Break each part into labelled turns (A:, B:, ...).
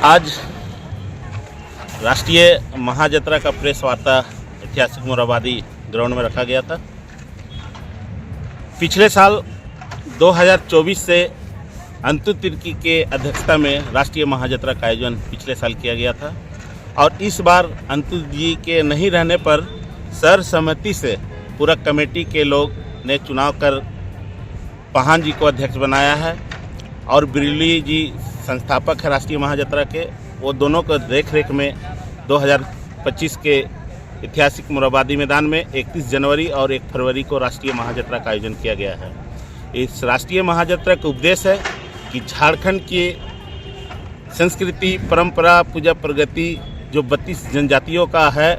A: आज राष्ट्रीय महाजत्रा का प्रेस वार्ता ऐतिहासिक मोरहाबादी ग्राउंड में रखा गया था। पिछले साल 2024 से अंतु तिर्की के अध्यक्षता में राष्ट्रीय महाजत्रा का आयोजन पिछले साल किया गया था और इस बार अंतु जी के नहीं रहने पर सर्वसम्मति से पूरा कमेटी के लोग ने चुनाव कर पाहन जी को अध्यक्ष बनाया है और बिरली जी संस्थापक है राष्ट्रीय महाजत्रा के। वो दोनों को देख रेख में 2025 के ऐतिहासिक मोरहाबादी मैदान में 31 जनवरी और 1 फरवरी को राष्ट्रीय महाजत्रा का आयोजन किया गया है। इस राष्ट्रीय महाजत्रा का उद्देश्य है कि झारखंड की संस्कृति, परंपरा, पूजा, प्रगति जो 32 जनजातियों का है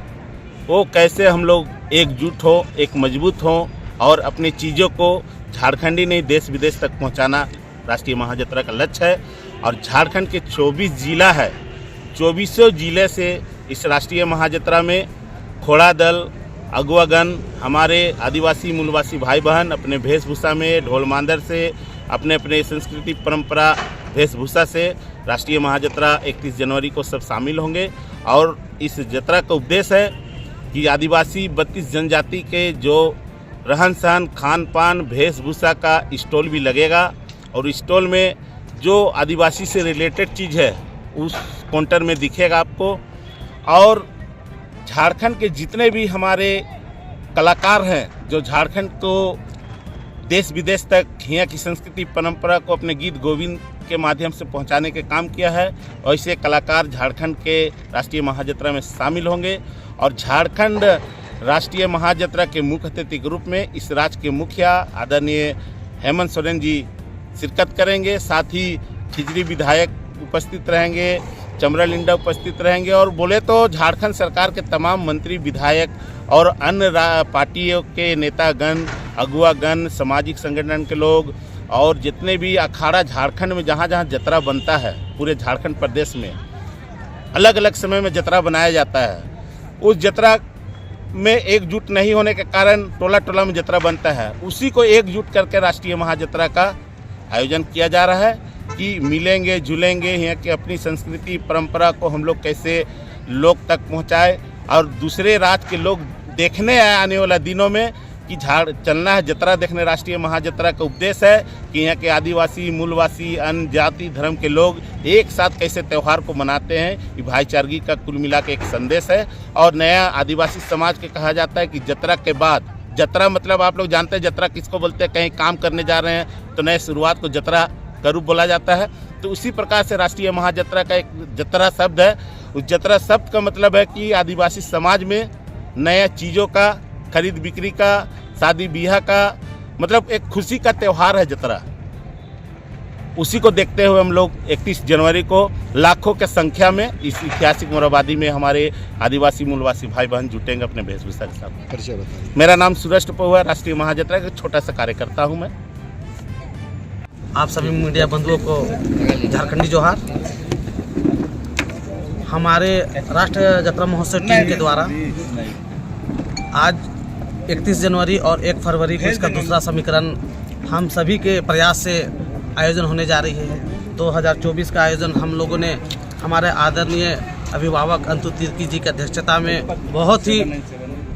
A: वो कैसे हम लोग एकजुट हो, एक मजबूत हो और अपनी चीज़ों को झारखंडी नहीं देश विदेश तक पहुंचाना राष्ट्रीय महाजत्रा का लक्ष्य है। और झारखंड के 24 जिला है, 24 जिले से इस राष्ट्रीय महाजत्रा में खोड़ा दल, अगुवागण, हमारे आदिवासी मूलवासी भाई बहन अपने वेशभूषा में ढोल मांदर से अपने अपने संस्कृति परंपरा वेशभूषा से राष्ट्रीय महाजत्रा 31 जनवरी को सब शामिल होंगे। और इस जत्रा का उद्देश्य है कि आदिवासी 32 जनजाति के जो रहन सहन, खान पान, वेशभूषा का स्टॉल भी लगेगा और स्टॉल में जो आदिवासी से रिलेटेड चीज़ है उस काउंटर में दिखेगा आपको। और झारखंड के जितने भी हमारे कलाकार हैं जो झारखंड को देश विदेश तक यहाँ की संस्कृति परंपरा को अपने गीत गोविंद के माध्यम से पहुंचाने के काम किया है, ऐसे कलाकार झारखंड के राष्ट्रीय महाजत्रा में शामिल होंगे। और झारखंड राष्ट्रीय महाजत्रा के मुख्य अतिथि के रूप में इस राज्य के मुखिया आदरणीय हेमंत सोरेन जी शिरकत करेंगे। साथ ही खिजरी विधायक उपस्थित रहेंगे, चमरा लिंडा उपस्थित रहेंगे और बोले तो झारखंड सरकार के तमाम मंत्री, विधायक और अन्य पार्टियों के नेतागण, अगुवागण, सामाजिक संगठन के लोग और जितने भी अखाड़ा झारखंड में जहाँ जहाँ जत्रा बनता है पूरे झारखंड प्रदेश में अलग अलग समय में जत्रा बनाया जाता है, उस जत्रा में एकजुट नहीं होने के कारण टोला टोला में जत्रा बनता है। उसी को एकजुट करके राष्ट्रीय महाजत्रा का आयोजन किया जा रहा है कि मिलेंगे जुलेंगे, यहाँ की अपनी संस्कृति परंपरा को हम लोग कैसे लोग तक पहुँचाए और दूसरे राज्य के लोग देखने आए आने वाला दिनों में कि चलना है जत्रा देखने। राष्ट्रीय महाजत्रा का उद्देश्य है कि यहाँ के आदिवासी, मूलवासी, अन्य जाति धर्म के लोग एक साथ कैसे त्यौहार को मनाते हैं। ये भाईचारगी का कुल मिला के एक संदेश है। और नया आदिवासी समाज के कहा जाता है कि जत्रा के बाद, जत्रा मतलब आप लोग जानते हैं जत्रा किसको बोलते हैं, कहीं काम करने जा रहे हैं तो नए शुरुआत को जत्रा का रूप बोला जाता है। तो उसी प्रकार से राष्ट्रीय महाजत्रा का एक जत्रा शब्द है। उस जत्रा शब्द का मतलब है कि आदिवासी समाज में नया चीज़ों का खरीद बिक्री का, शादी ब्याह का मतलब एक खुशी का त्यौहार है जत्रा। उसी को देखते हुए हम लोग 31 जनवरी को लाखों के संख्या में इस ऐतिहासिक मोरहाबादी में हमारे आदिवासी मूलवासी भाई बहन जुटेंगे अपने वेशभूषा के साथ। परिचय बताइए। मेरा नाम सूरज टपोहा, राष्ट्रीय महाजत्रा का छोटा सा कार्यकर्ता हूँ मैं।
B: आप सभी मीडिया बंधुओं को झारखंडी जोहार। हमारे राष्ट्रीय जत्रा महोत्सव टीम के द्वारा आज 31 जनवरी और 1 फरवरी को इसका दूसरा समीकरण हम सभी के प्रयास से आयोजन होने जा रही है। 2024 का आयोजन हम लोगों ने हमारे आदरणीय अभिभावक अंतु तिर्की जी की अध्यक्षता में बहुत ही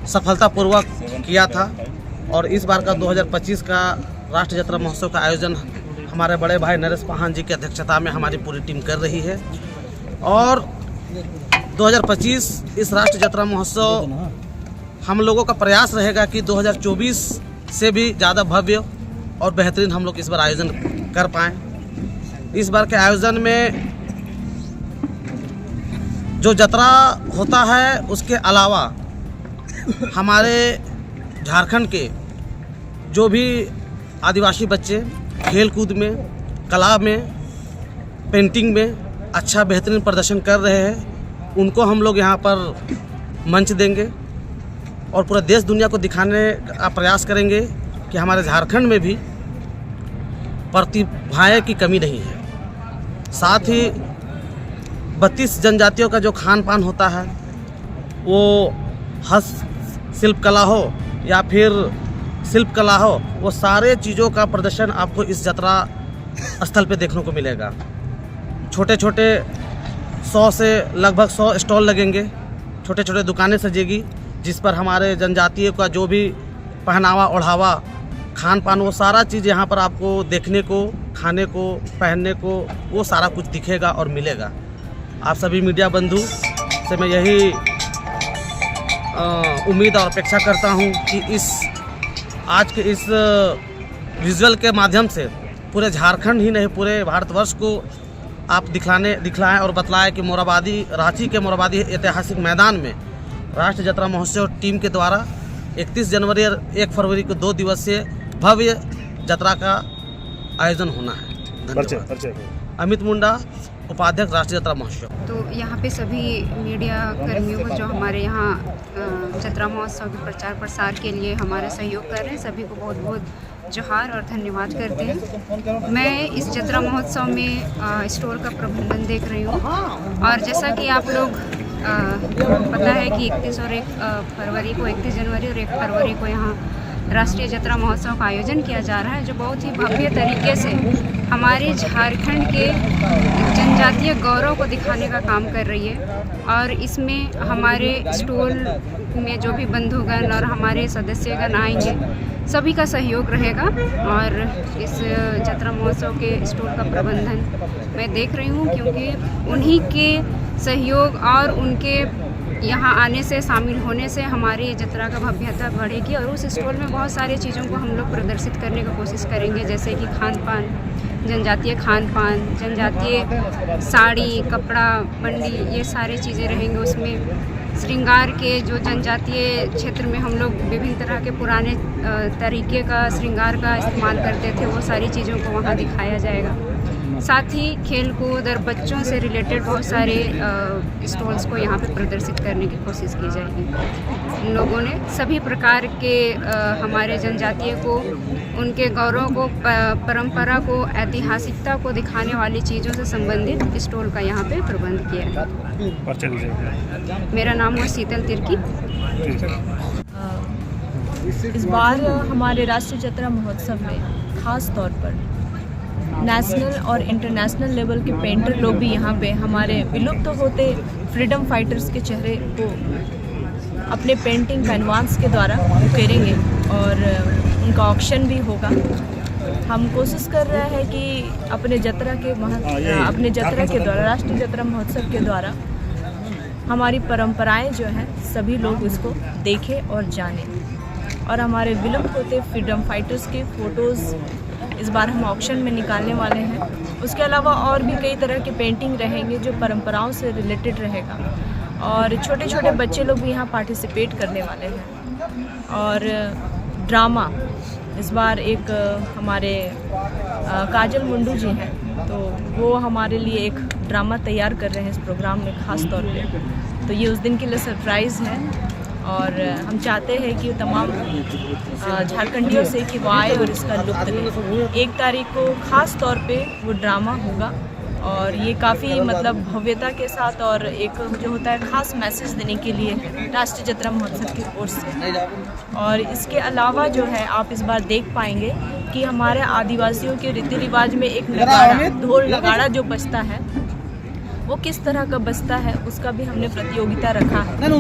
B: सफलतापूर्वक किया था। और इस बार का 2025 का राष्ट्रीय जत्रा महोत्सव का आयोजन हमारे बड़े भाई नरेश पाहन जी की अध्यक्षता में हमारी पूरी टीम कर रही है। और 2025 इस राष्ट्रीय जत्रा महोत्सव हम लोगों का प्रयास रहेगा कि 2024 से भी ज़्यादा भव्य और बेहतरीन हम लोग इस बार आयोजन कर पाएँ। इस बार के आयोजन में जो जत्रा होता है उसके अलावा हमारे झारखंड के जो भी आदिवासी बच्चे खेल कूद में, कला में, पेंटिंग में अच्छा बेहतरीन प्रदर्शन कर रहे हैं, उनको हम लोग यहाँ पर मंच देंगे और पूरा देश दुनिया को दिखाने का प्रयास करेंगे कि हमारे झारखंड में भी प्रतिभाएं की कमी नहीं है। साथ ही 32 जनजातियों का जो खान पान होता है वो हस्त शिल्प कला हो या फिर शिल्प कला हो, वो सारे चीज़ों का प्रदर्शन आपको इस जत्रा स्थल पे देखने को मिलेगा। छोटे छोटे 100 से लगभग 100 स्टॉल लगेंगे, छोटे छोटे दुकानें सजेगी, जिस पर हमारे जनजातीय का जो भी पहनावा ओढ़ावा खान पान वो सारा चीज़ यहाँ पर आपको देखने को, खाने को, पहनने को वो सारा कुछ दिखेगा और मिलेगा। आप सभी मीडिया बंधु से मैं यही उम्मीद और अपेक्षा करता हूँ कि आज के इस विजुअल के माध्यम से पूरे झारखंड ही नहीं पूरे भारतवर्ष को आप दिखलाएं और बतलाएं कि मोरहाबादी, रांची के मोरहाबादी ऐतिहासिक मैदान में राष्ट्रीय जतरा महोत्सव टीम के द्वारा 31 जनवरी और 1 फरवरी को 2 दिवसीय भव्य जतरा का आयोजन होना है। धन्यवाद। अमित मुंडा, उपाध्यक्ष राष्ट्रीय जतरा महोत्सव।
C: तो यहाँ पे सभी मीडिया कर्मियों को जो हमारे यहाँ जतरा महोत्सव के प्रचार प्रसार के लिए हमारा सहयोग कर रहे हैं, सभी को बहुत बहुत जोहार और धन्यवाद करते हैं। मैं इस जतरा महोत्सव में स्टॉल का प्रबंधन देख रही हूँ और जैसा कि आप लोग पता है कि 31 और 1 फरवरी को 31 जनवरी और 1 फरवरी को यहाँ राष्ट्रीय जतरा महोत्सव का आयोजन किया जा रहा है, जो बहुत ही भव्य तरीके से हमारे झारखंड के जनजातीय गौरव को दिखाने का काम कर रही है। और इसमें हमारे स्टॉल में जो भी बंधुगण और हमारे सदस्यगण आएंगे, सभी का सहयोग रहेगा। और इस जतरा महोत्सव के स्टॉल का प्रबंधन मैं देख रही हूँ, क्योंकि उन्हीं के सहयोग और उनके यहाँ आने से, शामिल होने से हमारी जतरा का भव्यता बढ़ेगी। और उस स्टॉल में बहुत सारी चीज़ों को हम लोग प्रदर्शित करने की कोशिश करेंगे, जैसे कि खान पान, जनजातीय खान पान, जनजातीय साड़ी, कपड़ा, बंडी, ये सारी चीज़ें रहेंगे। उसमें श्रृंगार के जो जनजातीय क्षेत्र में हम लोग विभिन्न तरह के पुराने तरीके का श्रृंगार का इस्तेमाल करते थे, वो सारी चीज़ों को वहाँ दिखाया जाएगा। साथ ही खेल कूद और बच्चों से रिलेटेड बहुत सारे स्टॉल्स को यहाँ पे प्रदर्शित करने की कोशिश की जाएगी। इन लोगों ने सभी प्रकार के हमारे जनजातीय को, उनके गौरव को, परंपरा को, ऐतिहासिकता को दिखाने वाली चीज़ों से संबंधित स्टॉल का यहाँ पे प्रबंध किया है। मेरा नाम है शीतल तिर्की।
D: इस बार हमारे राष्ट्रीय जतरा महोत्सव में खास तौर पर नेशनल और इंटरनेशनल लेवल के पेंटर लोग भी यहाँ पे हमारे विलुप्त होते फ्रीडम फाइटर्स के चेहरे को अपने पेंटिंग कैनवास के द्वारा उकेरेंगे और उनका ऑक्शन भी होगा। हम कोशिश कर रहे हैं कि अपने जतरा के द्वारा, राष्ट्रीय जतरा महोत्सव के द्वारा हमारी परंपराएं जो हैं सभी लोग उसको देखें और जानें। और हमारे विलुप्त होते फ्रीडम फाइटर्स के फ़ोटोज़ इस बार हम ऑक्शन में निकालने वाले हैं। उसके अलावा और भी कई तरह के पेंटिंग रहेंगे जो परंपराओं से रिलेटेड रहेगा, और छोटे छोटे बच्चे लोग भी यहाँ पार्टिसिपेट करने वाले हैं। और ड्रामा इस बार एक हमारे काजल मुंडू जी हैं, तो वो हमारे लिए एक ड्रामा तैयार कर रहे हैं इस प्रोग्राम में ख़ास तौर पे। तो ये उस दिन के लिए सरप्राइज़ है और हम चाहते हैं कि तमाम झारखंडियों से कि वो आए और इसका लुत्फ़ लें। 1 तारीख को ख़ास तौर पे वो ड्रामा होगा और ये काफ़ी मतलब भव्यता के साथ और एक जो होता है ख़ास मैसेज देने के लिए है राष्ट्रीय जतरा महोत्सव की ओर से। और इसके अलावा जो है आप इस बार देख पाएंगे कि हमारे आदिवासियों के रीति रिवाज में एक नगाड़ा, ढोल नगाड़ा जो बजता है वो किस तरह का बजता है, उसका भी हमने प्रतियोगिता रखा है।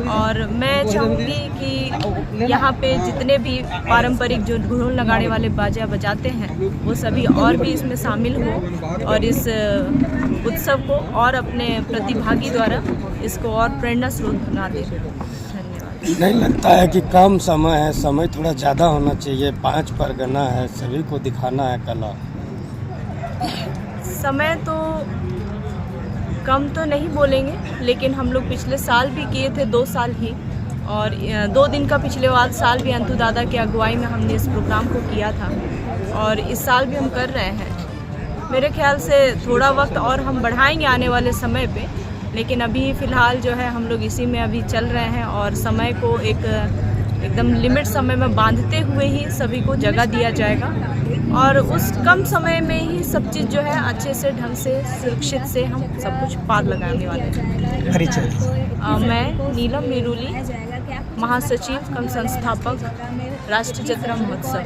D: और मैं चाहूँगी कि यहाँ पे जितने भी पारंपरिक जो ढोल नगाड़े वाले बाजा बजाते हैं वो सभी और भी इसमें शामिल हो और इस उत्सव को और अपने प्रतिभागी द्वारा इसको और प्रेरणा स्रोत बना दें। धन्यवाद।
E: नहीं लगता है कि कम समय है, समय थोड़ा ज़्यादा होना चाहिए, 5 परगना है, सभी को दिखाना है कला।
D: समय तो कम तो नहीं बोलेंगे, लेकिन हम लोग पिछले साल भी किए थे, 2 साल ही, और 2 दिन का पिछले साल भी अंतु दादा की अगुवाई में हमने इस प्रोग्राम को किया था और इस साल भी हम कर रहे हैं। मेरे ख्याल से थोड़ा वक्त और हम बढ़ाएंगे आने वाले समय पे, लेकिन अभी फ़िलहाल जो है हम लोग इसी में अभी चल रहे हैं और समय को एकदम लिमिट समय में बांधते हुए ही सभी को जगह दिया जाएगा और उस कम समय में ही सब चीज़ जो है अच्छे से, ढंग से, सुरक्षित से हम सब कुछ पार लगाने वाले हैं।
E: परिचय।
D: मैं नीलम मेरुली, महासचिव कम संस्थापक राष्ट्रीय जतरा महोत्सव।